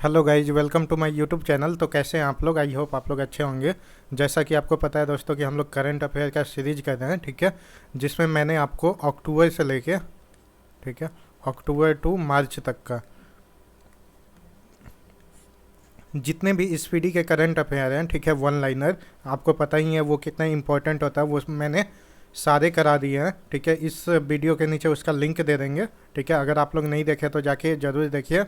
Hello guys, welcome to my YouTube channel. तो कैसे हैं आप लोग? आई होप आप लोग अच्छे होंगे। जैसा कि आपको पता है दोस्तों कि हम लोग करंट अफेयर का सीरीज कर रहे हैं, ठीक है, जिसमें मैंने आपको अक्टूबर से लेके, ठीक है, अक्टूबर टू मार्च तक का जितने भी इस पीढ़ी के करंट अफेयर हैं, ठीक है, वन लाइनर, आपको पता ही है वो कितना इंपॉर्टेंट होता है, वो मैंने सारे करा दिए हैं, ठीक है। इस वीडियो के नीचे उसका लिंक दे देंगे, ठीक है। अगर आप लोग नहीं देखे तो जाके ज़रूर देखिए,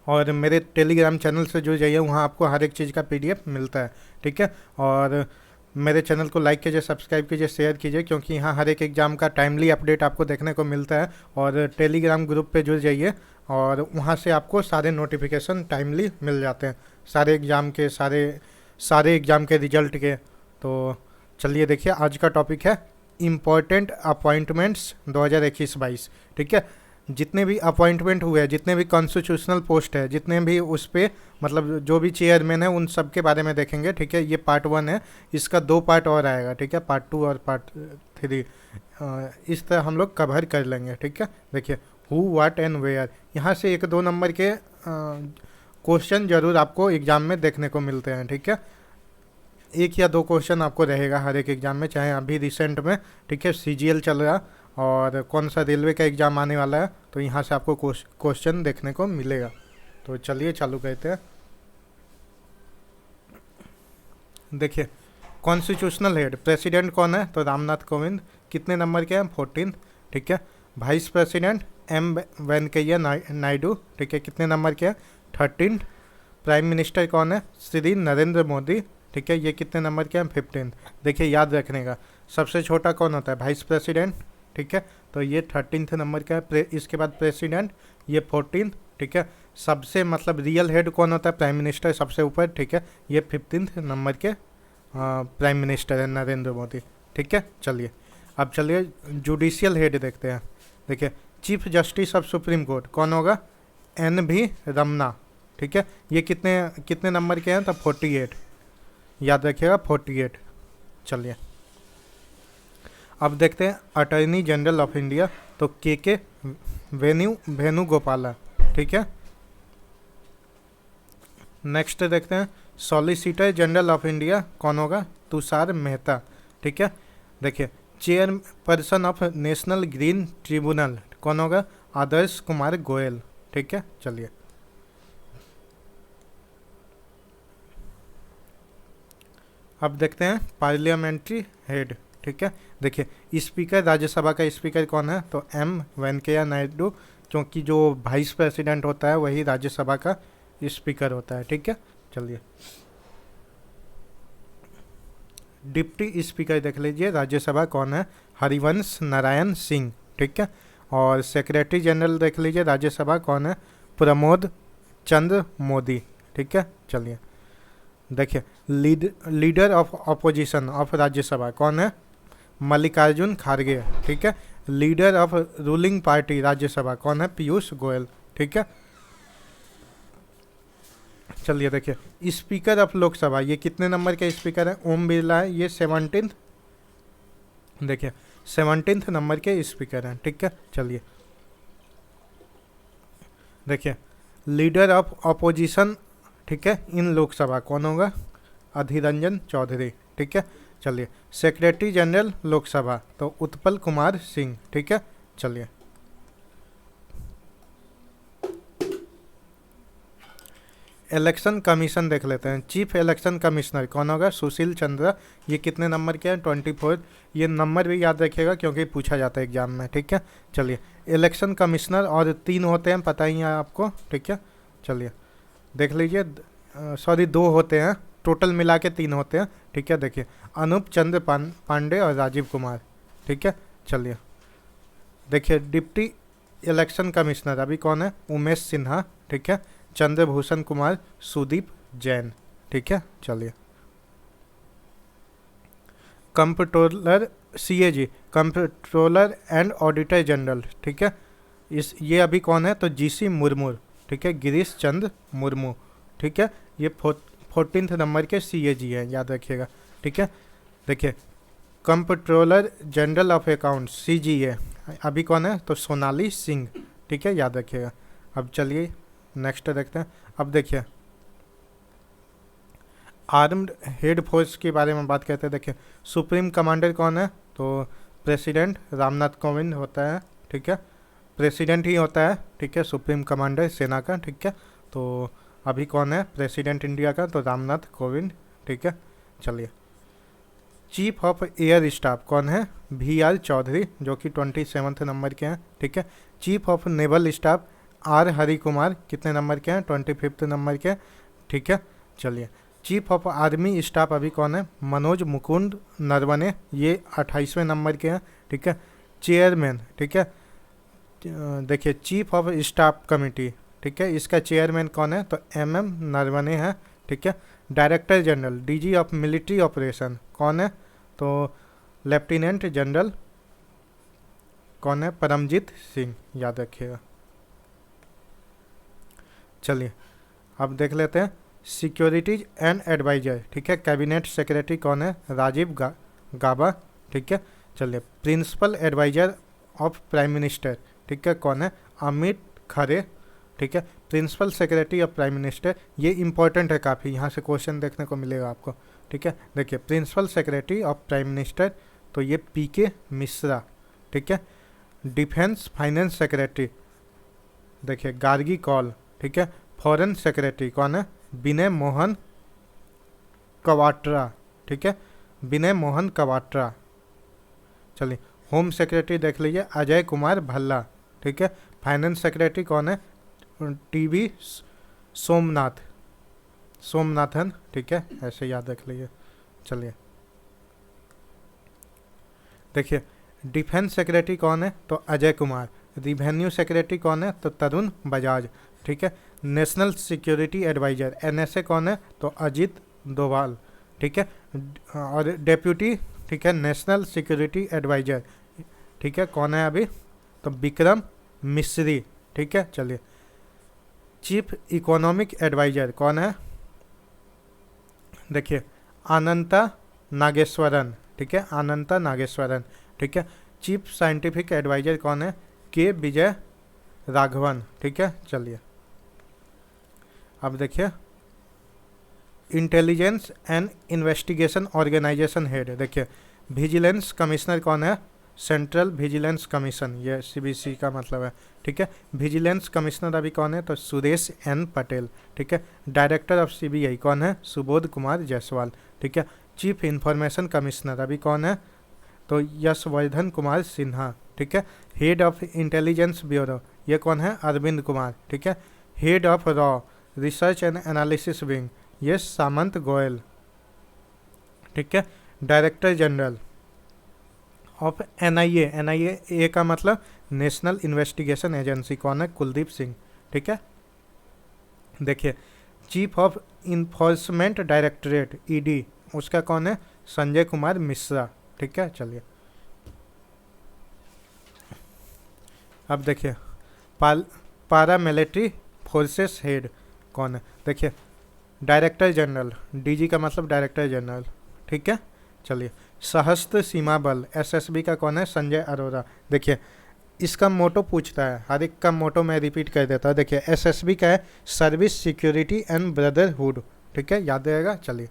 और मेरे टेलीग्राम चैनल से जुड़ जाइए, वहाँ आपको हर एक चीज़ का पीडीएफ मिलता है, ठीक है। और मेरे चैनल को लाइक कीजिए, सब्सक्राइब कीजिए, शेयर कीजिए, क्योंकि यहाँ हर एक एग्ज़ाम का टाइमली अपडेट आपको देखने को मिलता है। और टेलीग्राम ग्रुप पे जुड़ जाइए, और वहाँ से आपको सारे नोटिफिकेशन टाइमली मिल जाते हैं, सारे एग्ज़ाम के, सारे सारे एग्ज़ाम के रिजल्ट के। तो चलिए देखिए, आज का टॉपिक है इम्पोर्टेंट अपॉइंटमेंट्स 2021-22, ठीक है। जितने भी अपॉइंटमेंट हुए हैं, जितने भी कॉन्स्टिट्यूशनल पोस्ट है, जितने भी उस पर मतलब जो भी चेयरमैन है, उन सब के बारे में देखेंगे, ठीक है। ये पार्ट 1 है, इसका 2 पार्ट और आएगा, ठीक है, पार्ट 2 और पार्ट 3। इस तरह हम लोग कवर कर लेंगे, ठीक है। देखिए, हु व्हाट एंड वेयर, यहाँ से 1-2 नंबर के क्वेश्चन जरूर आपको एग्जाम में देखने को मिलते हैं, ठीक है। 1 या 2 क्वेश्चन आपको रहेगा हर एक एग्जाम में, चाहे अभी रिसेंट में, ठीक है, सीजीएल चल रहा और कौन सा रेलवे का एग्ज़ाम आने वाला है, तो यहाँ से आपको क्वेश्चन देखने को मिलेगा। तो चलिए चालू करते हैं। देखिए, कॉन्स्टिट्यूशनल हेड प्रेसिडेंट कौन है? तो रामनाथ कोविंद। कितने नंबर के हैं? 14, ठीक है। Vice president M Venkaiah Naidu, ठीक है, कितने नंबर के हैं? 13। प्राइम मिनिस्टर कौन है? श्री नरेंद्र मोदी, ठीक है, ये कितने नंबर के हैं? 15। देखिए, याद रखने का, सबसे छोटा कौन होता है? वाइस प्रेसिडेंट, ठीक है, तो ये 13th नंबर का है। इसके बाद प्रेसिडेंट, ये 14, ठीक है। सबसे मतलब रियल हेड कौन होता है? प्राइम मिनिस्टर, सबसे ऊपर, ठीक है, ये 15th नंबर के प्राइम मिनिस्टर है नरेंद्र मोदी, ठीक है। चलिए, अब चलिए जुडिशियल हेड देखते हैं। देखिए, chief justice of supreme court कौन होगा? NV रमना, ठीक है, ये कितने कितने नंबर के हैं? तो 48, याद रखिएगा 48। चलिए, अब देखते हैं अटॉर्नी जनरल ऑफ इंडिया, तो के वेणुगोपाला, ठीक है। नेक्स्ट देखते हैं सॉलिसिटर जनरल ऑफ इंडिया कौन होगा? तुषार मेहता, ठीक है। देखिए, chairperson of national green tribunal कौन होगा? आदर्श कुमार गोयल, ठीक है। चलिए, अब देखते हैं पार्लियामेंट्री हेड, ठीक है। देखिए, स्पीकर, राज्यसभा का स्पीकर कौन है? तो M वेंकैया नायडू, क्योंकि जो वाइस प्रेसिडेंट होता है वही राज्यसभा का स्पीकर होता है, ठीक है। चलिए, डिप्टी स्पीकर देख लीजिए राज्यसभा कौन है? हरिवंश नारायण सिंह, ठीक है। और सेक्रेटरी जनरल देख लीजिए राज्यसभा कौन है? प्रमोद चंद्र मोदी, ठीक है। चलिए, देखिए, leader of opposition of Rajya Sabha कौन है? मल्लिकार्जुन खारगे, ठीक है। Leader of ruling party Rajya Sabha कौन है? पीयूष गोयल, ठीक है। चलिए, देखिए, स्पीकर ऑफ लोकसभा, ये कितने नंबर के स्पीकर है? ओम बिरला है, ये 17th, देखिए 17th नंबर के स्पीकर हैं, ठीक है। चलिए, देखिए, लीडर ऑफ अपोजिशन, ठीक है, इन लोकसभा कौन होगा? अधीर रंजन चौधरी, ठीक है। चलिए, सेक्रेटरी जनरल लोकसभा तो उत्पल कुमार सिंह, ठीक है। चलिए, इलेक्शन कमीशन देख लेते हैं। चीफ इलेक्शन कमिश्नर कौन होगा? सुशील चंद्रा, ये कितने नंबर के हैं? 24। ये नंबर भी याद रखिएगा क्योंकि पूछा जाता है एग्जाम में, ठीक है। चलिए, इलेक्शन कमिश्नर और 3 होते हैं, पता ही है आपको, ठीक है। चलिए, देख लीजिए, सॉरी 2 होते हैं, टोटल मिला के 3 होते हैं, ठीक है। देखिए, अनूप चंद्र पांडे और राजीव कुमार, ठीक है। चलिए, देखिए, डिप्टी इलेक्शन कमिश्नर अभी कौन है? उमेश सिन्हा, ठीक है। चंद्रभूषण कुमार, सुदीप जैन, ठीक है। चलिए, comptroller CAG, comptroller and auditor general, ठीक है, ये अभी कौन है? तो GC मुर्मू, ठीक है, गिरीश चंद्र मुर्मू, ठीक है। ये 14th नंबर के CAG हैं, याद रखिएगा, ठीक है। देखिए, comptroller general of accounts CGA अभी कौन है? तो सोनाली सिंह, ठीक है, याद रखिएगा। अब चलिए नेक्स्ट देखते हैं। अब देखिए आर्म्ड हेड फोर्स के बारे में बात करते हैं। देखिए सुप्रीम कमांडर कौन है, तो प्रेसिडेंट रामनाथ कोविंद होता है, ठीक है, प्रेसिडेंट ही होता है, ठीक है, सुप्रीम कमांडर सेना का, ठीक है। तो अभी कौन है प्रेसिडेंट इंडिया का, तो रामनाथ कोविंद, ठीक है। चलिए चीफ ऑफ एयर स्टाफ कौन है, VR चौधरी, जो कि 27 नंबर के हैं, ठीक है। Chief of naval staff R Hari Kumar, कितने नंबर के हैं, 25 नंबर के, ठीक है। चलिए चीफ ऑफ आर्मी स्टाफ अभी कौन है, मनोज मुकुंद नरवणे, ये 28वें नंबर के हैं, ठीक है। चेयरमैन, ठीक है, देखिए चीफ ऑफ स्टाफ कमेटी, ठीक है, इसका चेयरमैन कौन है, तो MM नरवणे है, ठीक है। Director general DG of military operation कौन है, तो लेफ्टिनेंट जनरल कौन है, परमजीत सिंह, याद रखिएगा। चलिए अब देख लेते हैं सिक्योरिटीज एंड एडवाइजर, ठीक है, कैबिनेट सेक्रेटरी कौन है, राजीव गाबा, ठीक है। चलिए principal adviser of prime minister, ठीक है, कौन है, अमित खरे, ठीक है। Principal secretary of prime minister, ये इंपॉर्टेंट है काफ़ी, यहाँ से क्वेश्चन देखने को मिलेगा आपको, ठीक है। देखिए principal secretary of prime minister, तो ये PK मिश्रा, ठीक है। डिफेंस फाइनेंस सेक्रेटरी देखिए गार्गी कौल, ठीक है। फॉरेन सेक्रेटरी कौन है, विनय मोहन कवाट्रा, ठीक है, विनय मोहन कवाट्रा। चलिए होम सेक्रेटरी देख लीजिए अजय कुमार भल्ला, ठीक है। फाइनेंस सेक्रेटरी कौन है, TB सोमनाथन, ठीक है, ऐसे याद रख लीजिए। चलिए देखिए डिफेंस सेक्रेटरी कौन है, तो अजय कुमार। रिवेन्यू सेक्रेटरी कौन है, तो तरुण बजाज, ठीक है। नेशनल सिक्योरिटी एडवाइजर NSA कौन है, तो अजीत डोभाल, ठीक है। और डेप्यूटी, ठीक है, नेशनल सिक्योरिटी एडवाइजर, ठीक है, कौन है अभी, तो विक्रम मिश्री, ठीक है। चलिए चीफ इकोनॉमिक एडवाइजर कौन है, देखिए अनंता नागेश्वरन, ठीक है, अनंता नागेश्वरन, ठीक है। चीफ साइंटिफिक एडवाइजर कौन है, के विजय राघवन, ठीक है। चलिए अब देखिए intelligence and investigation organisation head, देखिए विजिलेंस कमिश्नर कौन है, सेंट्रल विजिलेंस कमीशन, ये CBC का मतलब है, ठीक है। विजिलेंस कमिश्नर अभी कौन है, तो सुरेश N पटेल, ठीक है। डायरेक्टर ऑफ CBI कौन है, सुबोध कुमार जायसवाल, ठीक है। चीफ इंफॉर्मेशन कमिश्नर अभी कौन है, तो यशवर्धन कुमार सिन्हा, ठीक है। हेड ऑफ इंटेलिजेंस ब्यूरो ये कौन है, अरविंद कुमार, ठीक है। Head of raw research and analysis wing ये सामंत गोयल, ठीक है। डायरेक्टर जनरल ऑफ NIA का मतलब नेशनल इन्वेस्टिगेशन एजेंसी कौन है, कुलदीप सिंह, ठीक है। देखिए chief of enforcement directorate ED उसका कौन है, संजय कुमार मिश्रा, ठीक है। चलिए अब देखिए पारा मिलिट्री फोर्सेस हेड कौन है, देखिए डायरेक्टर जनरल DG का मतलब डायरेक्टर जनरल, ठीक है। चलिए सशस्त्र सीमा बल SSB का कौन है, संजय अरोरा। देखिए इसका मोटो पूछता है, हर एक का मोटो मैं रिपीट कर देता हूँ। देखिए SSB का है सर्विस सिक्योरिटी एंड ब्रदरहुड, ठीक है, याद रहेगा। चलिए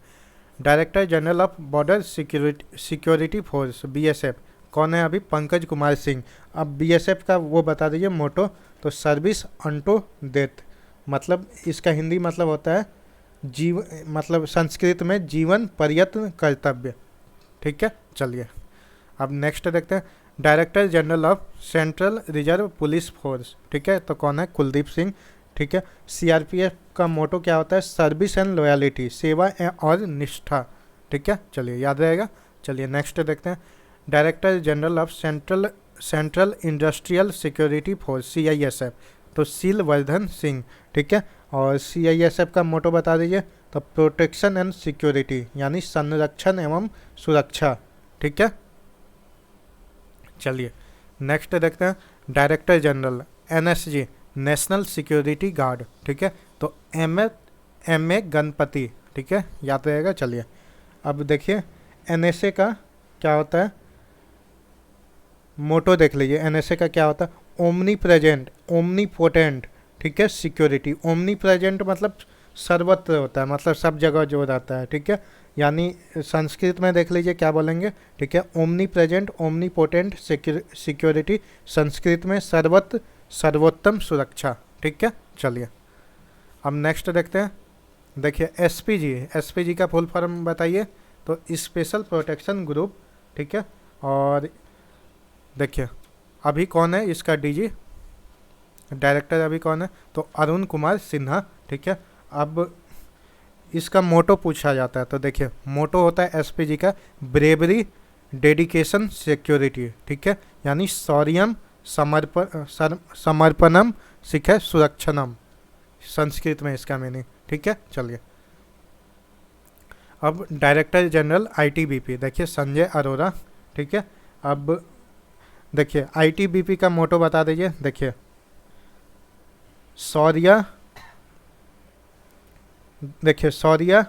director general of border security force BSF कौन है अभी, पंकज कुमार सिंह। अब BSF का वो बता दीजिए मोटो, तो सर्विस अंटो डेथ, मतलब इसका हिंदी मतलब होता है मतलब संस्कृत में जीवन प्रयत्न कर्तव्य, ठीक है। चलिए अब नेक्स्ट देखते हैं director general of central reserve police force, ठीक है, तो कौन है, कुलदीप सिंह, ठीक है। CRPF का मोटो क्या होता है, सर्विस एंड लॉयलिटी, सेवा और निष्ठा, ठीक है। चलिए याद रहेगा। चलिए नेक्स्ट देखते हैं director general of central industrial security force CISF, तो सीलवर्धन सिंह, ठीक है। और CISF का मोटो बता दीजिए, तो प्रोटेक्शन एंड सिक्योरिटी यानी संरक्षण एवं सुरक्षा, ठीक है। चलिए नेक्स्ट देखते हैं director general NSG national security guard, ठीक है, तो MA गणपति, ठीक है, याद रहेगा। चलिए अब देखिए NSA का क्या होता है, मोटो देख लीजिए NSA का क्या होता है, ओमनी प्रेजेंट ओमनी पोटेंट, ठीक है, सिक्योरिटी। ओमनी प्रेजेंट मतलब सर्वत्र होता है, मतलब सब जगह जो रहता है, ठीक है। यानी संस्कृत में देख लीजिए क्या बोलेंगे, ठीक है, omni present, omni potent security, Sanskrit में सर्वत्र सर्वोत्तम सुरक्षा, ठीक है। चलिए अब नेक्स्ट देखते हैं। देखिए एसपीजी, एसपीजी का फुल फॉर्म बताइए, तो स्पेशल प्रोटेक्शन ग्रुप, ठीक है। और देखिए अभी कौन है इसका डीजी, डायरेक्टर अभी कौन है, तो अरुण कुमार सिन्हा, ठीक है। अब इसका मोटो पूछा जाता है, तो देखिए मोटो होता है एसपीजी का ब्रेवरी डेडिकेशन सिक्योरिटी, ठीक है। यानी शौर्यम समर्पणम ठीक है सुरक्षणम, संस्कृत में इसका मीनिंग, ठीक है। चलिए अब डायरेक्टर जनरल आईटीबीपी, देखिए संजय अरोरा, ठीक है। अब देखिए आईटीबीपी का मोटो बता दीजिए, देखिए शौर्य, देखिए शौर्य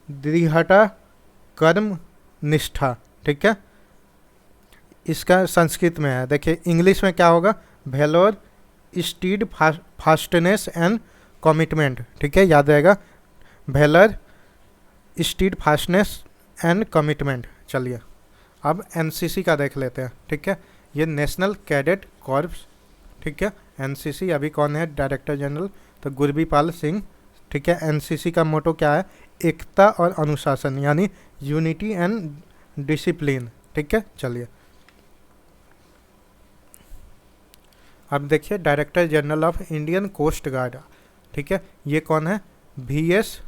दृढ़ता कर्म निष्ठा, ठीक है। इसका संस्कृत में है, देखिए इंग्लिश में क्या होगा, valour steadfastness and commitment, ठीक है, याद रहेगा, valour steadfastness and commitment. चलिए अब एनसीसी का देख लेते हैं, ठीक है। ये नेशनल कैडेट कॉर्प्स, ठीक है, एनसीसी। अभी कौन है डायरेक्टर जनरल, तो गुरबीपाल सिंह, ठीक है। एनसीसी का मोटो क्या है, एकता और अनुशासन, यानी यूनिटी एंड डिसिप्लिन, ठीक है। चलिए अब देखिए director general of Indian Coast Guard, ठीक है, ये कौन है, वीएस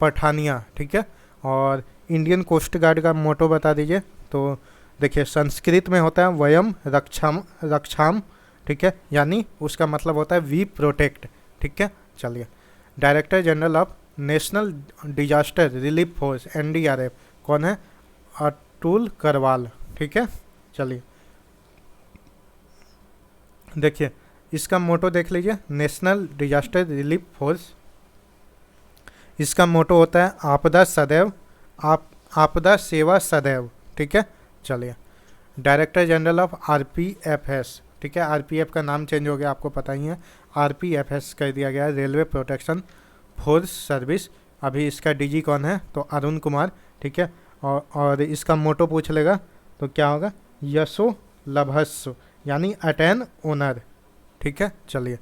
पठानिया, ठीक है। और इंडियन कोस्ट गार्ड का मोटो बता दीजिए, तो देखिए संस्कृत में होता है वयम रक्षाम रक्षाम, ठीक है, यानी उसका मतलब होता है वी प्रोटेक्ट, ठीक है। चलिए director general of national disaster relief force NDRF कौन है, अतुल करवाल, ठीक है। चलिए देखिए इसका मोटो देख लीजिए, नेशनल डिजास्टर रिलीफ फोर्स, इसका मोटो होता है आपदा सदैव, आपदा सेवा सदैव, ठीक है। चलिए डायरेक्टर जनरल ऑफ आरपीएफएस, ठीक है, आरपीएफ का नाम चेंज हो गया, आपको पता ही है, आरपीएफएस कर दिया गया है, रेलवे प्रोटेक्शन फोर्स सर्विस। अभी इसका डीजी कौन है, तो अरुण कुमार, ठीक है। और इसका मोटो पूछ लेगा तो क्या होगा, यशो लभस्व, यानी अटेन ओनर, ठीक है। चलिए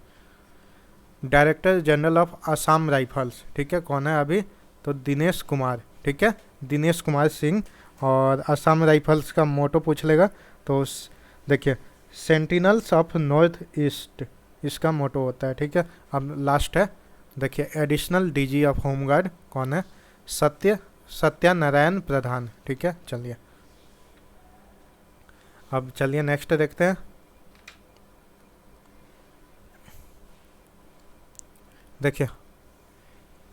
director general of Assam rifles, ठीक है, कौन है अभी, तो दिनेश कुमार, ठीक है, दिनेश कुमार सिंह। और आसाम राइफल्स का मोटो पूछ लेगा तो देखिए सेंटिनल्स ऑफ नॉर्थ ईस्ट, इसका मोटो होता है, ठीक है। अब लास्ट है, देखिए एडिशनल डीजी ऑफ होमगार्ड कौन है, सत्यानारायण प्रधान, ठीक है। चलिए अब चलिए नेक्स्ट देखते हैं। देखिए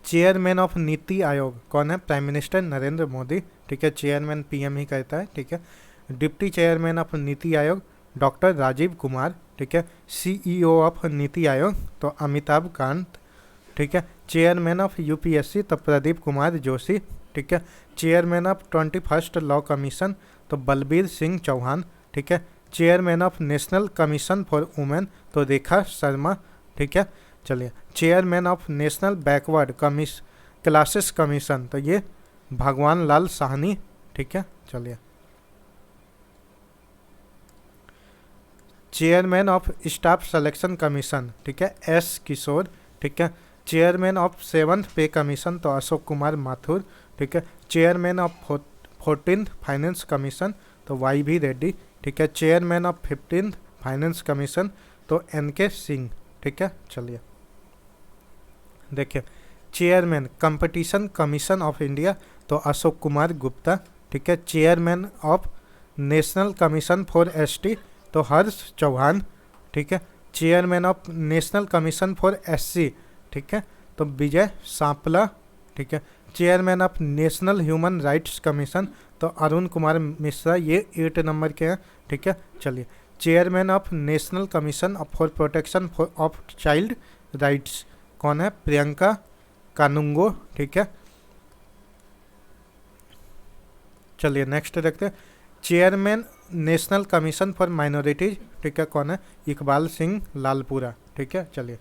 चेयरमैन ऑफ नीति आयोग कौन है, प्राइम मिनिस्टर नरेंद्र मोदी, ठीक है, चेयरमैन पीएम ही कहता है, ठीक है। Deputy chairman of NITI Aayog doctor Rajiv Kumar, ठीक है। सीईओ ऑफ नीति आयोग तो अमिताभ कांत, ठीक है। चेयरमैन ऑफ यूपीएससी तो प्रदीप कुमार जोशी, ठीक है। Chairman of 21st law commission तो बलबीर सिंह चौहान, ठीक है। Chairman of national commission for women तो रेखा शर्मा, ठीक है। चलिए chairman of national backward classes commission तो ये भगवान लाल साहनी, ठीक है। चलिए chairman of staff selection commission, ठीक है, एस किशोर, ठीक है। चेयरमैन ऑफ 7th पे कमीशन तो अशोक कुमार माथुर, ठीक है। Chairman of 14th finance commission तो वाई भी रेड्डी, ठीक है। Chairman of 15th finance commission तो एनके सिंह, ठीक है। चलिए देखिए chairman competition commission of India तो अशोक कुमार गुप्ता, ठीक है। Chairman of national commission for ST तो हर्ष चौहान, ठीक है। Chairman of national commission for SC, ठीक है, तो विजय सांपला, ठीक है। Chairman of national human rights commission तो अरुण कुमार मिश्रा, ये 8 नंबर के हैं, ठीक है। चलिए chairman of national commission for protection of child rights कौन है, प्रियंका कानुंगो, ठीक है। चलिए नेक्स्ट देखते हैं chairman national commission for minorities, ठीक है, कौन है, इकबाल सिंह लालपुरा, ठीक है। चलिए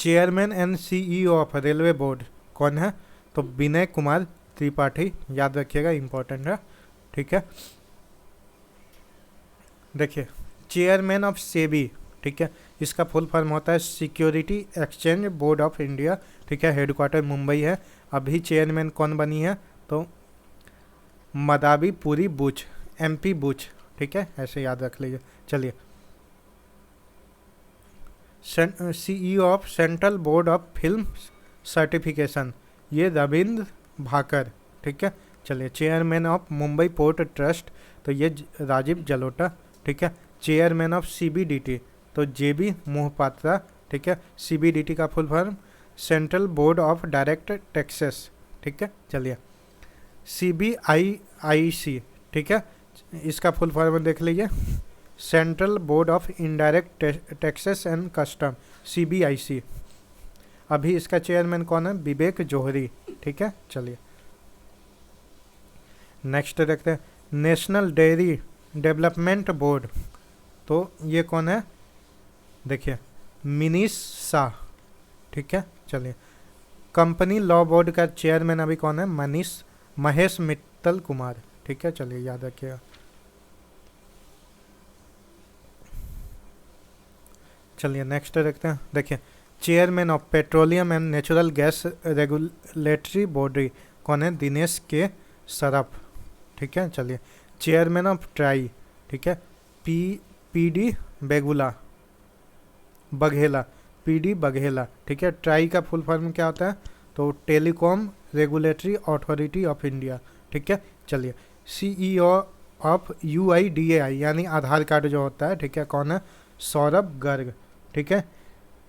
chairman and CEO of railway board कौन है? तो विनय कुमार त्रिपाठी, याद रखिएगा, इंपॉर्टेंट है, ठीक है। देखिए चेयरमैन ऑफ सेबी, ठीक है, इसका फुल फॉर्म होता है security exchange board of India, ठीक है, हेडक्वार्टर मुंबई है। अभी चेयरमैन कौन बनी है? तो मदाबी पुरी बुच, एमपी बुच, ठीक है, ऐसे याद रख लीजिए। चलिए CEO of central board of film certification, ये रविंद्र भाकर, ठीक है। चलिए chairman of Mumbai port trust, तो ये राजीव जलोटा, ठीक है। चेयरमैन ऑफ सीबीडीटी, तो जेबी मोहपात्रा, ठीक है। सीबीडीटी का full form central board of direct taxes, ठीक है। चलिए सीबीआईआईसी, ठीक है, इसका फुल फॉर्म देख लीजिए, central board of indirect taxes and custom, CBIC. अभी इसका चेयरमैन कौन है? विवेक जौहरी, ठीक है। चलिए नेक्स्ट देखते हैं नेशनल डेयरी डेवलपमेंट बोर्ड, तो ये कौन है? देखिए मिनीश शाह, ठीक है। चलिए कंपनी लॉ बोर्ड का चेयरमैन अभी कौन है? महेश मित्तल कुमार, ठीक है। चलिए याद रखिएगा। चलिए नेक्स्ट देखते हैं। देखिए chairman of petroleum and natural gas regulatory body कौन है? दिनेश के सरफ, ठीक है। चलिए चेयरमैन ऑफ ट्राई, ठीक है, पीडी बघेला, पीडी बघेला, ठीक है। ट्राई का फुल फॉर्म क्या होता है? तो telecom regulatory authority of India, ठीक है। चलिए सीईओ ऑफ यूआईडीएआई यानी आधार कार्ड जो होता है, ठीक है, कौन है? सौरभ गर्ग, ठीक है।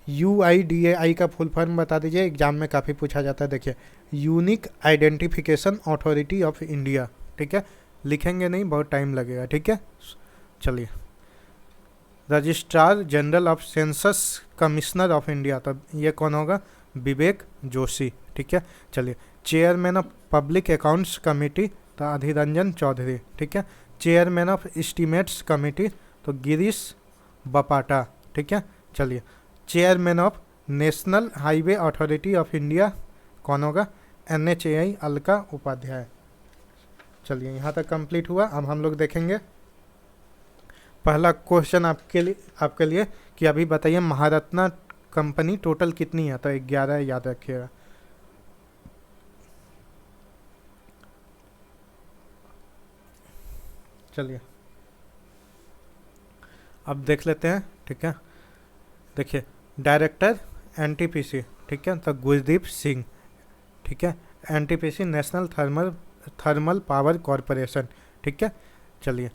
यूआईडीएआई का फुल फॉर्म बता दीजिए, एग्जाम में काफ़ी पूछा जाता है। देखिए unique identification authority of India, ठीक है, लिखेंगे नहीं, बहुत टाइम लगेगा, ठीक है। चलिए registrar general of census commissioner of India, तो ये कौन होगा? विवेक जोशी, ठीक है। चलिए chairman of public accounts committee, तो अधीर रंजन चौधरी, ठीक है। चेयरमैन ऑफ एस्टीमेट्स कमेटी, तो गिरीश बपाटा, ठीक है। चलिए chairman of national highway authority of India कौन होगा? NHAI अलका उपाध्याय। चलिए यहाँ तक कंप्लीट हुआ। अब हम लोग देखेंगे पहला क्वेश्चन आपके लिए कि अभी बताइए महारत्ना कंपनी टोटल कितनी है? तो 11 याद रखिएगा। चलिए अब देख लेते हैं, ठीक है। देखिए डायरेक्टर NTPC, ठीक है, तो गुरदीप सिंह, ठीक है। NTPC national thermal power corporation, ठीक है। चलिए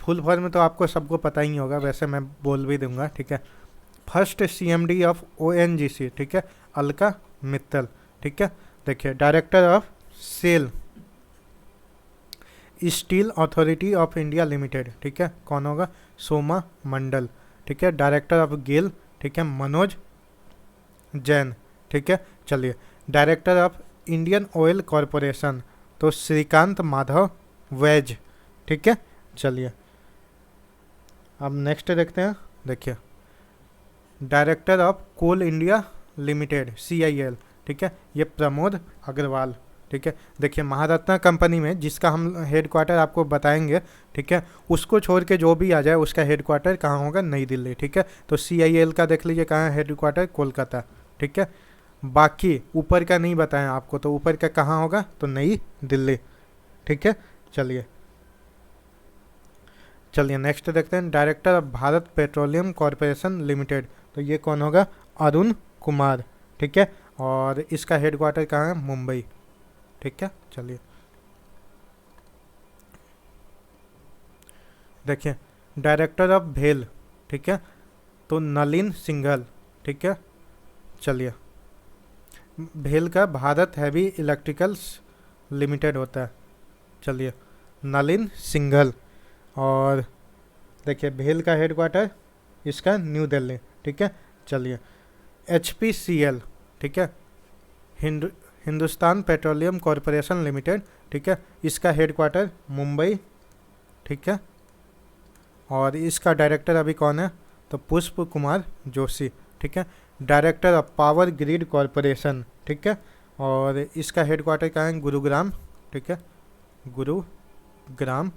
फुल फॉर्म में तो आपको सबको पता ही होगा, वैसे मैं बोल भी दूंगा, ठीक है। फर्स्ट CMD ऑफ ONGC, ठीक है, अलका मित्तल, ठीक है। देखिए director of SAIL Steel Authority of India Limited, ठीक है, कौन होगा? सोमा मंडल, ठीक है। डायरेक्टर ऑफ गेल, ठीक है, मनोज जैन, ठीक है। चलिए director of Indian oil corporation, तो श्रीकांत माधव वैज, ठीक है। चलिए अब नेक्स्ट देखते हैं। देखिए director of Coal India Limited CIL, ठीक है, ये प्रमोद अग्रवाल, ठीक है। देखिए महारत्ना कंपनी में जिसका हम हेडक्वार्टर आपको बताएंगे, ठीक है, उसको छोड़ के जो भी आ जाए उसका हेडक्वार्टर कहाँ होगा? नई दिल्ली, ठीक है। तो CIL का देख लीजिए कहाँ है हेडक्वार्टर? कोलकाता, ठीक है। बाकी ऊपर का नहीं बताएं आपको, तो ऊपर का कहाँ होगा? तो नई दिल्ली, ठीक है। चलिए नेक्स्ट देखते हैं director of Bharat petroleum corporation limited, तो ये कौन होगा? अरुण कुमार, ठीक है। और इसका हेडक्वार्टर कहाँ है? मुंबई, ठीक है। चलिए देखिए डायरेक्टर ऑफ भेल, ठीक है, तो नलिन सिंघल, ठीक है। चलिए भेल का भारत हैवी इलेक्ट्रिकल्स लिमिटेड होता है, चलिए नलिन सिंघल। और देखिए भेल का हेडक्वार्टर इसका न्यू दिल्ली, ठीक है। चलिए HPCL, ठीक है, हिंदुस्तान पेट्रोलियम कॉरपोरेशन लिमिटेड, ठीक है, इसका हेडक्वार्टर मुंबई, ठीक है। और इसका डायरेक्टर अभी कौन है? तो पुष्प कुमार जोशी, ठीक है। Director of power grid corporation, ठीक है, और इसका हेडक्वार्टर कहाँ है, गुरुग्राम, ठीक है, गुरुग्राम।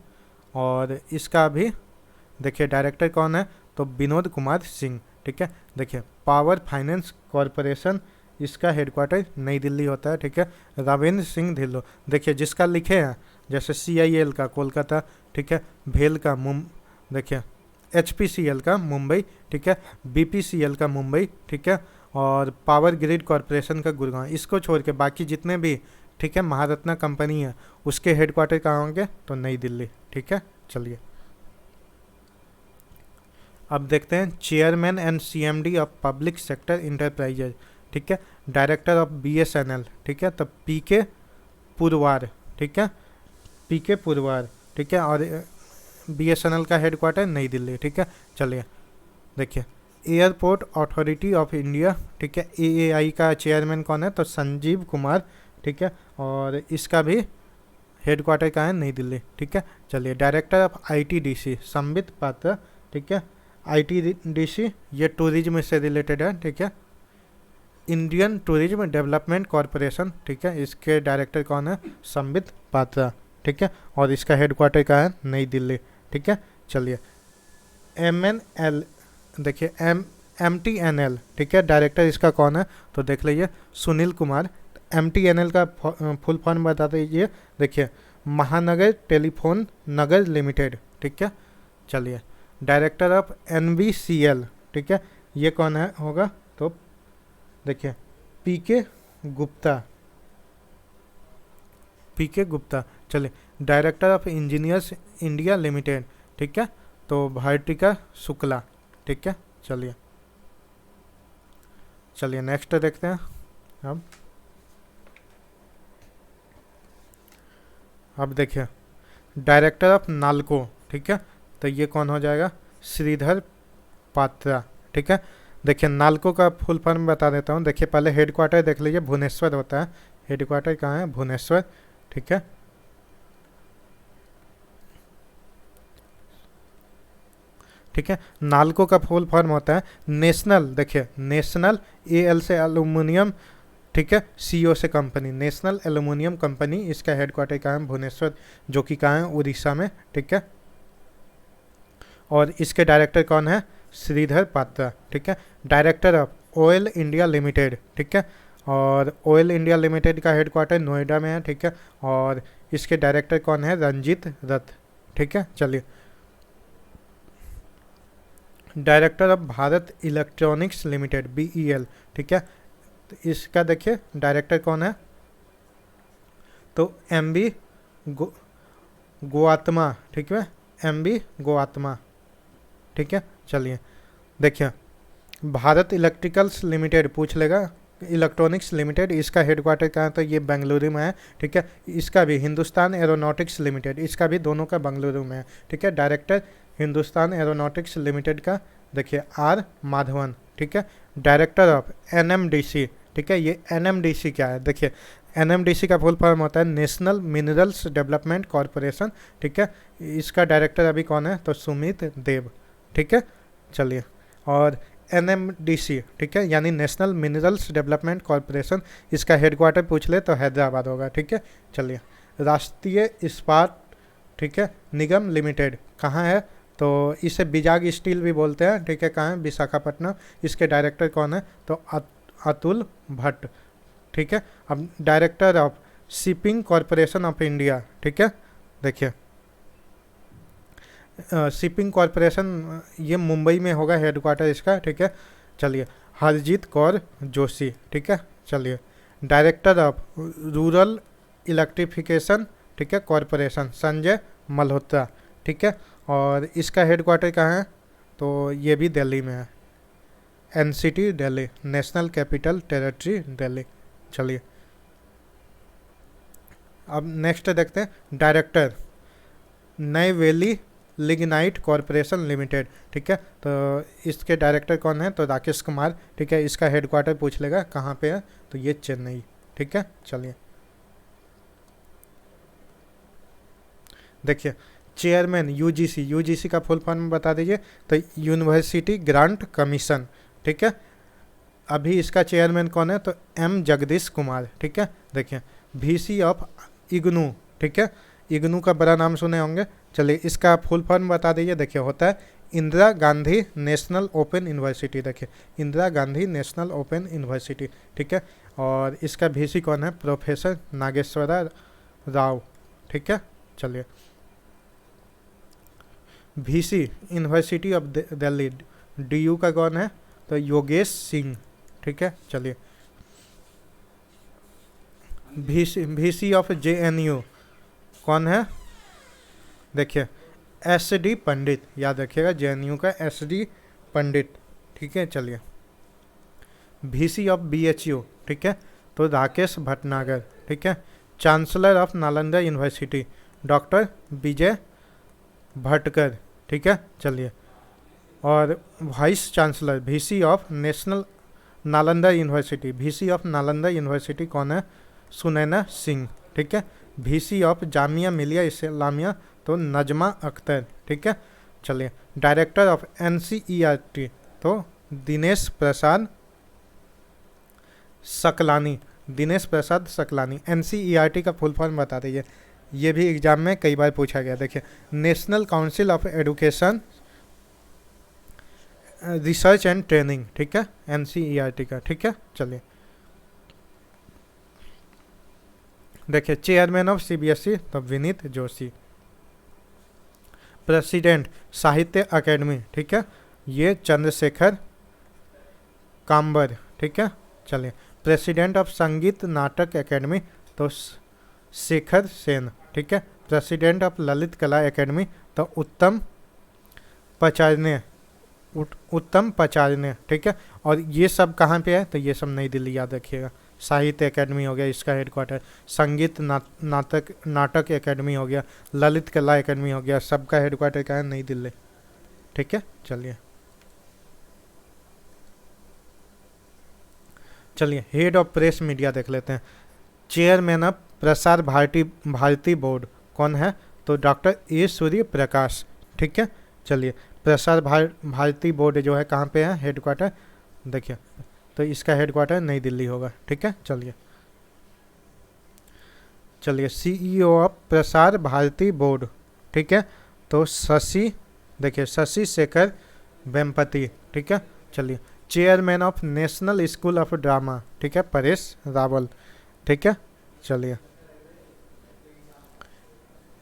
और इसका भी देखिए डायरेक्टर कौन है, तो विनोद कुमार सिंह, ठीक है। देखिए पावर फाइनेंस कॉरपोरेशन, इसका हेडक्वार्टर नई दिल्ली होता है, ठीक है। रविंद्र सिंह ढिल्लो, देखिए जिसका लिखे हैं जैसे CIL का कोलकाता, ठीक है, भेल का देखिए HPCL का मुंबई, ठीक है, BPCL का मुंबई, ठीक है, और पावर ग्रिड कॉरपोरेशन का गुड़गांव। इसको छोड़ के बाकी जितने भी, ठीक है, महारत्ना कंपनी है उसके हेडक्वार्टर कहाँ होंगे, तो नई दिल्ली, ठीक है। चलिए अब देखते हैं chairman and CMD of public sector enterprises, ठीक है, डायरेक्टर ऑफ BSNL, ठीक है, तो PK पुरवार, ठीक है, PK पुरवार, ठीक है, और BSNL का हेडक्वार्टर नई दिल्ली, ठीक है। चलिए देखिए एयरपोर्ट अथॉरिटी ऑफ इंडिया, ठीक है, AAI का चेयरमैन कौन है, तो संजीव कुमार, ठीक है, और इसका भी हेडक्वार्टर का है नई दिल्ली, ठीक है। चलिए director of ITDC Sambit Patra, ठीक है, ITDC ये टूरिज्म से रिलेटेड है, ठीक है, इंडियन टूरिज्म डेवलपमेंट कॉरपोरेशन, ठीक है, इसके डायरेक्टर कौन है, संबित पात्रा, ठीक है, और इसका हेडक्वार्टर का है नई दिल्ली, ठीक है। चलिए MNL, देखिए MTNL, ठीक है, डायरेक्टर इसका कौन है, तो देख लीजिए सुनील कुमार। MTNL का फुल फॉर्म बता दीजिए, देखिए महानगर टेलीफोन नगर लिमिटेड, ठीक है। चलिए डायरेक्टर ऑफ NBCL, ठीक है, ये कौन है होगा, तो देखिए PK गुप्ता। चलिए director of engineers India Limited, ठीक है, तो भारतिका शुक्ला, ठीक है। चलिए नेक्स्ट देखते हैं। अब देखिए डायरेक्टर ऑफ नालको, ठीक है, तो ये कौन हो जाएगा, श्रीधर पात्रा, ठीक है। देखिए नालको का फुल फॉर्म बता देता हूँ। देखिए पहले हेडक्वार्टर देख लीजिए, भुवनेश्वर होता है, हेडक्वार्टर कहाँ है, भुवनेश्वर, ठीक है। ठीक है, नालको का फुल फॉर्म होता है नेशनल, देखिए नेशनल AL से एल्यूमिनियम, ठीक है, CO से कंपनी, नेशनल एल्यूमिनियम कंपनी, इसका हेडक्वार्टर कहाँ है, भुवनेश्वर, जो कि कहाँ है, उड़ीसा में, ठीक है। और इसके डायरेक्टर कौन है, श्रीधर पात्रा, ठीक है। Director of oil India Limited, ठीक है, और ऑयल इंडिया लिमिटेड का हेडक्वार्टर नोएडा में है, ठीक है, और इसके डायरेक्टर कौन है, रंजीत रथ, ठीक है। चलिए director of Bharat electronics limited BEL, ठीक है, तो इसका देखिए डायरेक्टर कौन है, तो MB गोआत्मा, ठीक है, MB गोआत्मा, ठीक है। चलिए देखिए भारत इलेक्ट्रिकल्स लिमिटेड पूछ लेगा, इलेक्ट्रॉनिक्स लिमिटेड, इसका हेडक्वार्टर कहाँ है, तो ये बेंगलुरु में है, ठीक है। इसका भी हिंदुस्तान एरोनॉटिक्स लिमिटेड, इसका भी दोनों का बेंगलुरु में है, ठीक है। डायरेक्टर हिंदुस्तान एरोनॉटिक्स लिमिटेड का देखिए R माधवन, ठीक है। डायरेक्टर ऑफ NMDC, ठीक है, ये NMDC क्या है, देखिए NMDC का फुल फॉर्म होता है नेशनल मिनरल्स डेवलपमेंट कॉरपोरेशन, ठीक है। इसका डायरेक्टर अभी कौन है, तो सुमित देव, ठीक है। चलिए और NMDC, ठीक है, यानी नेशनल मिनरल्स डेवलपमेंट कॉरपोरेशन, इसका हेडक्वार्टर पूछ ले तो हैदराबाद होगा, ठीक है। चलिए राष्ट्रीय इस्पात, ठीक है, निगम लिमिटेड कहाँ है, तो इसे बिजाग स्टील भी बोलते हैं, ठीक है, कहाँ है, विशाखापट्टनम। इसके डायरेक्टर कौन है, तो अतुल भट्ट, ठीक है। अब director of shipping corporation of India, ठीक है, देखिए शिपिंग कॉरपोरेशन ये मुंबई में होगा हेडक्वार्टर इसका, ठीक है। चलिए हरजीत कौर जोशी, ठीक है। चलिए डायरेक्टर ऑफ रूरल इलेक्ट्रिफिकेशन, ठीक है, कॉरपोरेशन संजय मल्होत्रा, ठीक है, और इसका हेडक्वार्टर कहाँ है, तो ये भी दिल्ली में है, NCT Delhi, national capital territory Delhi. चलिए अब नेक्स्ट देखते हैं डायरेक्टर नईवेली लिग्नाइट कॉरपोरेशन लिमिटेड, ठीक है, तो इसके डायरेक्टर कौन है, तो राकेश कुमार, ठीक है। इसका हेडक्वार्टर पूछ लेगा कहाँ पे है, तो ये चेन्नई, ठीक है। चलिए देखिए चेयरमैन UGC का फुल फॉर्म बता दीजिए, तो यूनिवर्सिटी ग्रांट कमीशन, ठीक है। अभी इसका चेयरमैन कौन है, तो एम जगदीश कुमार, ठीक है। देखिए VC ऑफ इग्नू, ठीक है, इग्नू का बड़ा नाम सुने होंगे। चलिए इसका फुल फॉर्म बता दीजिए। देखिए होता है Indira Gandhi national open university, देखिए Indira Gandhi national open university, ठीक है। और इसका VC कौन है, प्रोफेसर नागेश्वरा राव, ठीक है। चलिए VC university of Delhi DU का कौन है, तो योगेश सिंह, ठीक है। चलिए VC ऑफ JNU कौन है, देखिए SD पंडित, याद रखिएगा JNU का SD पंडित, ठीक है। चलिए VC ऑफ BHU, ठीक है, तो राकेश भटनागर, ठीक है। Chancellor of Nalanda university doctor Vijay Bhatkar, ठीक है। चलिए और vice chancellor VC of national Nalanda university, VC of Nalanda university कौन है, सुनैना सिंह, ठीक है। VC ऑफ जामिया मिलिया इस्लामिया तो नजमा अख्तर, ठीक है। चलिए डायरेक्टर ऑफ NCERT तो दिनेश प्रसाद सकलानी, दिनेश प्रसाद सकलानी। NCERT का फुल फॉर्म बता दीजिए, ये भी एग्जाम में कई बार पूछा गया। देखिए national council of education research and training, ठीक है, NCERT का, ठीक है। चलिए देखिए चेयरमैन ऑफ CBSE तो विनीत जोशी। प्रेसिडेंट साहित्य अकेडमी, ठीक है, ये चंद्रशेखर काम्बर, ठीक है। चलिए प्रेसिडेंट ऑफ संगीत नाटक एकेडमी तो शेखर सेन, ठीक है। प्रेसिडेंट ऑफ ललित कला एकेडमी तो उत्तम पचारने, ठीक है। और ये सब कहाँ पे है, तो ये सब नई दिल्ली, याद रखिएगा। साहित्य एकेडमी हो गया इसका हेडक्वार्टर, संगीत नाटक एकेडमी हो गया, ललित कला एकेडमी हो गया, सबका हेडक्वार्टर क्या है, नई दिल्ली, ठीक है। चलिए हेड ऑफ प्रेस मीडिया देख लेते हैं। Chairman of Prasar Bharati board कौन है, तो डॉक्टर A सूर्य प्रकाश, ठीक है। चलिए प्रसार भारती बोर्ड जो है कहाँ पे है हेडक्वार्टर, देखिए तो इसका हेडक्वार्टर नई दिल्ली होगा, ठीक है। चलिए CEO of Prasar Bharati board, ठीक है, तो देखिए शशि शेखर वेम्पति, ठीक है। चलिए chairman of national school of drama, ठीक है, परेश रावल, ठीक है। चलिए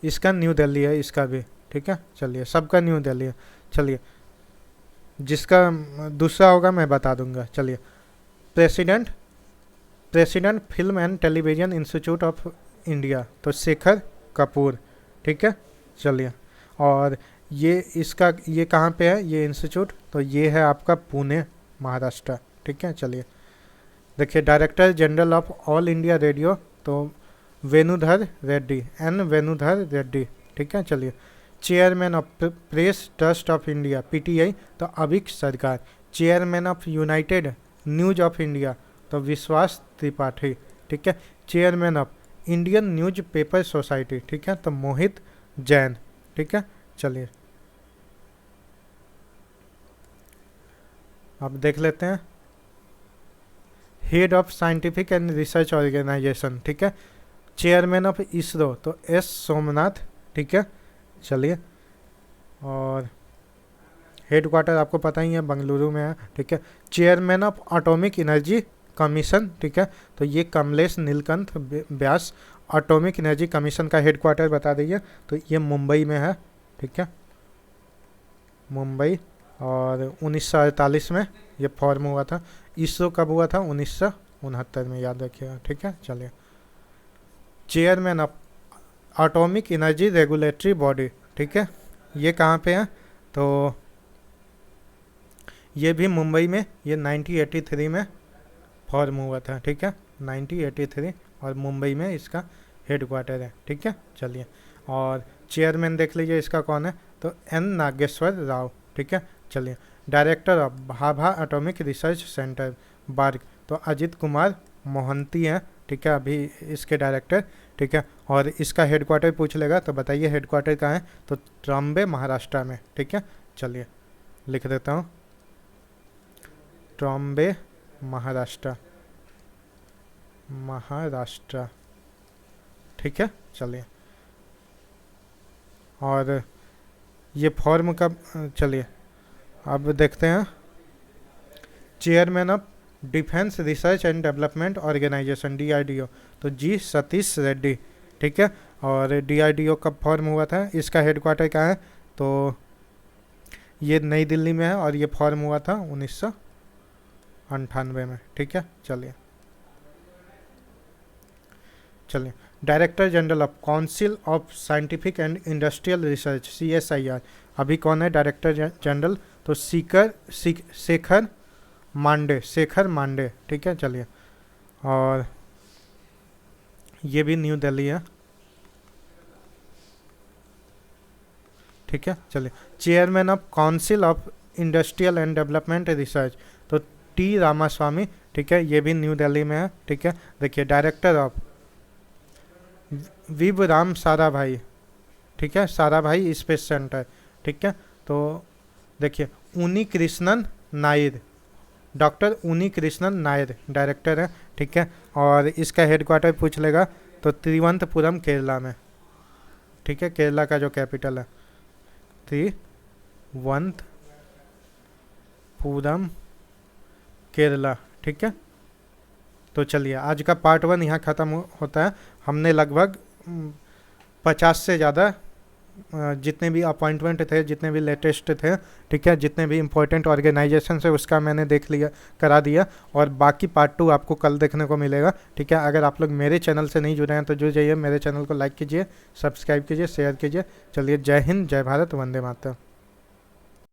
इसका न्यू दिल्ली है, इसका भी, ठीक है। चलिए सबका न्यू दिल्ली है। चलिए जिसका दूसरा होगा मैं बता दूंगा। चलिए president film and television institute of India तो शेखर कपूर, ठीक है। चलिए और ये कहाँ पे है ये इंस्टीट्यूट, तो ये है आपका पुणे महाराष्ट्र, ठीक है। चलिए देखिए director general of all India radio तो वेणुधर रेड्डी, ठीक है। चलिए chairman of press trust of India PTI तो अभिक सरकार। Chairman of United news of India तो विश्वास त्रिपाठी, ठीक है। Chairman of Indian news paper society, ठीक है, तो मोहित जैन, ठीक है। चलिए अब देख लेते हैं head of scientific and research organisation, ठीक है। चेयरमैन ऑफ इसरो तो S सोमनाथ, ठीक है। चलिए और हेडक्वार्टर आपको पता ही है बेंगलुरु में है, ठीक है। Chairman of atomic energy commission, ठीक है, तो ये कमलेश नीलकंठ व्यास। एटॉमिक एनर्जी कमीशन का हेडक्वार्टर बता दीजिए, तो ये मुंबई में है, ठीक है, मुंबई। और 1948 में ये फॉर्म हुआ था। इसरो कब हुआ था, 1969 में, याद रखिएगा, ठीक है। चलिए chairman of atomic energy regulatory body, ठीक है, ये कहाँ पे है, तो ये भी मुंबई में, ये 1983 में फॉर्म हुआ था, ठीक है, 1983, और मुंबई में इसका हेडक्वार्टर है, ठीक है। चलिए और चेयरमैन देख लीजिए इसका कौन है, तो N नागेश्वर राव, ठीक है। चलिए director of Bhabha atomic research centre BARC तो अजित कुमार मोहंती हैं, ठीक है, अभी इसके डायरेक्टर, ठीक है। और इसका हेडक्वार्टर पूछ लेगा तो बताइए हेडक्वार्टर कहाँ है, तो ट्रॉम्बे महाराष्ट्र में, ठीक है। चलिए लिख देता हूँ ट्रॉम्बे महाराष्ट्र, महाराष्ट्र, ठीक है। चलिए, और ये फॉर्म का, चलिए अब देखते हैं। Chairman of Defence Research and Development Organisation DRDO, तो जी सतीश रेड्डी, ठीक है। और DRDO कब फॉर्म हुआ था, इसका हेडक्वार्टर कहाँ है, तो ये नई दिल्ली में है और ये फॉर्म हुआ था 1998 में, ठीक है। चलिए चलिए, director general of council of scientific and industrial research CSIR, अभी कौन है डायरेक्टर जनरल, तो शेखर मांडे, शेखर मांडे, ठीक है। चलिए, और ये भी न्यू दिल्ली है, ठीक है। चलिए, chairman of council of industrial and development research, तो T रामास्वामी, ठीक है, ये भी न्यू दिल्ली में है, ठीक है। देखिए, डायरेक्टर ऑफ विवराम साराभाई, ठीक है, साराभाई स्पेस सेंटर, ठीक है। तो देखिए, उनी कृष्णन नायर, डॉक्टर उनी कृष्णन नायर डायरेक्टर है, ठीक है। और इसका हेडक्वार्टर पूछ लेगा तो तिरुवनंतपुरम केरला में, ठीक है, केरला का जो कैपिटल है तिरुवनंतपुरम केरला, ठीक है। तो चलिए, आज का पार्ट 1 यहाँ ख़त्म होता है। हमने लगभग 50 से ज़्यादा जितने भी अपॉइंटमेंट थे, जितने भी लेटेस्ट थे, ठीक है, जितने भी इम्पोर्टेंट ऑर्गेनाइजेशन है उसका मैंने देख लिया, करा दिया। और बाकी पार्ट 2 आपको कल देखने को मिलेगा, ठीक है। अगर आप लोग मेरे चैनल से नहीं जुड़े हैं तो जुड़ जाइए, मेरे चैनल को लाइक कीजिए, सब्सक्राइब कीजिए, शेयर कीजिए। चलिए, जय हिंद, जय भारत, वंदे मातरम।